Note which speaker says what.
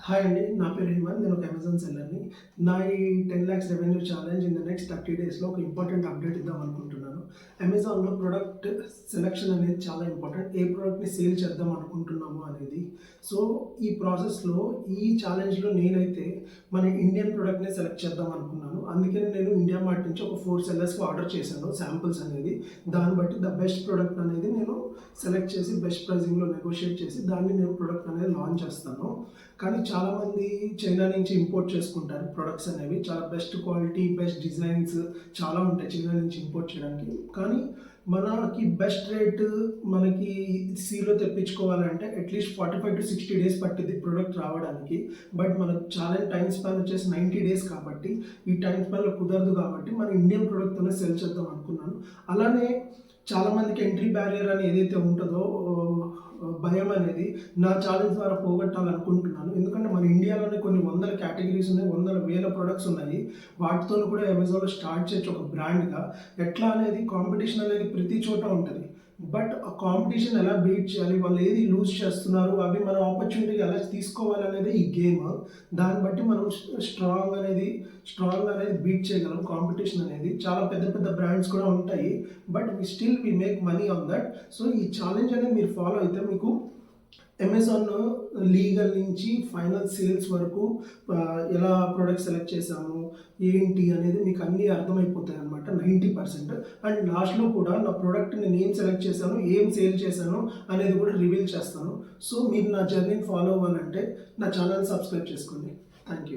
Speaker 1: Hi అండి. నా పేరు హిమన్. నేను ఒక అమెజాన్ సెల్లర్‌ని. నా ఈ 10,00,000 revenue challenge in the next 30 డేస్‌లో ఒక ఇంపార్టెంట్ అప్డేట్ ఇద్దాం అనుకుంటున్నాను. అమెజాన్‌లో ప్రొడక్ట్ సెలక్షన్ అనేది చాలా ఇంపార్టెంట్. ఏ ప్రొడక్ట్‌ని సేల్ చేద్దాం అనుకుంటున్నాము అనేది. సో, ఈ ప్రాసెస్‌లో ఈ ఛాలెంజ్‌లో నేనైతే మన ఇండియన్ ప్రొడక్ట్‌నే సెలెక్ట్ చేద్దాం అనుకున్నాను. అందుకని నేను ఇండియా మార్ట్ నుంచి ఒక 4 సెల్లర్స్‌కి ఆర్డర్ చేశాను శాంపిల్స్ అనేది. దాన్ని బట్టి ద బెస్ట్ ప్రొడక్ట్ అనేది నేను సెలెక్ట్ చేసి బెస్ట్ ప్రైజింగ్‌లో నెగోషియేట్ చేసి దాన్ని నేను ప్రొడక్ట్ అనేది లాంచ్ చేస్తాను. కానీ చాలామంది చైనా నుంచి ఇంపోర్ట్ చేసుకుంటారు ప్రొడక్ట్స్ అనేవి. చాలా బెస్ట్ క్వాలిటీ, బెస్ట్ డిజైన్స్ చాలా ఉంటాయి చైనా నుంచి ఇంపోర్ట్ చేయడానికి. కానీ మనకి బెస్ట్ రేట్ మనకి సీలో తెప్పించుకోవాలంటే అట్లీస్ట్ 45-60 డేస్ పట్టింది ప్రొడక్ట్ రావడానికి. బట్ మనకు చాలా టైం స్పాన్ వచ్చేసి 90 డేస్ కాబట్టి ఈ టైం స్పాన్లో కుదరదు కాబట్టి మన ఇండియన్ ప్రొడక్ట్తోనే సెల్ చేద్దాం అనుకున్నాను. అలానే చాలామందికి ఎంట్రీ బ్యారియర్ అని ఏదైతే ఉంటుందో భయం అనేది నా ఛాలెంజ్ ద్వారా పోగొట్టాలనుకుంటున్నాను. ఎందుకంటే మన ఇండియాలోనే కొన్ని వందల కేటగిరీస్ ఉన్నాయి, వందల వేల ప్రొడక్ట్స్ ఉన్నాయి. వాటితో కూడా అమెజాన్లో స్టార్ట్ చేయొచ్చు ఒక బ్రాండ్గా. ఎట్లా అనేది కాంపిటీషన్ అనేది ప్రతి చోట ఉంటుంది. బట్ ఆ కాంపిటీషన్ ఎలా బీట్ చేయాలి, వాళ్ళు ఏది లూజ్ చేస్తున్నారు, అవి మన ఆపర్చునిటీ ఎలా తీసుకోవాలనేది ఈ గేమ్. దాన్ని బట్టి మనం స్ట్రాంగ్ అనేది బీట్ చేయగలం. కాంపిటీషన్ అనేది చాలా పెద్ద పెద్ద బ్రాండ్స్ కూడా ఉంటాయి. But we make money on that. So ఈ ఛాలెంజ్ అనేది మీరు ఫాలో అయితే మీకు అమెజాన్ లీగల్ నుంచి ఫైనల్ సేల్స్ వరకు ఎలా ప్రోడక్ట్ సెలెక్ట్ చేశాము ఏంటి అనేది మీకు అన్నీ అర్థమైపోతాయి అనమాట 90%. అండ్ లాస్ట్లో కూడా నా ప్రోడక్ట్ నేను ఏం సెలెక్ట్ చేశాను, ఏం సేల్ చేశాను అనేది కూడా రివీల్ చేస్తాను. సో మీరు నా జర్నీని ఫాలో అవ్వాలంటే నా ఛానల్ సబ్స్క్రైబ్ చేసుకోండి. Thank you.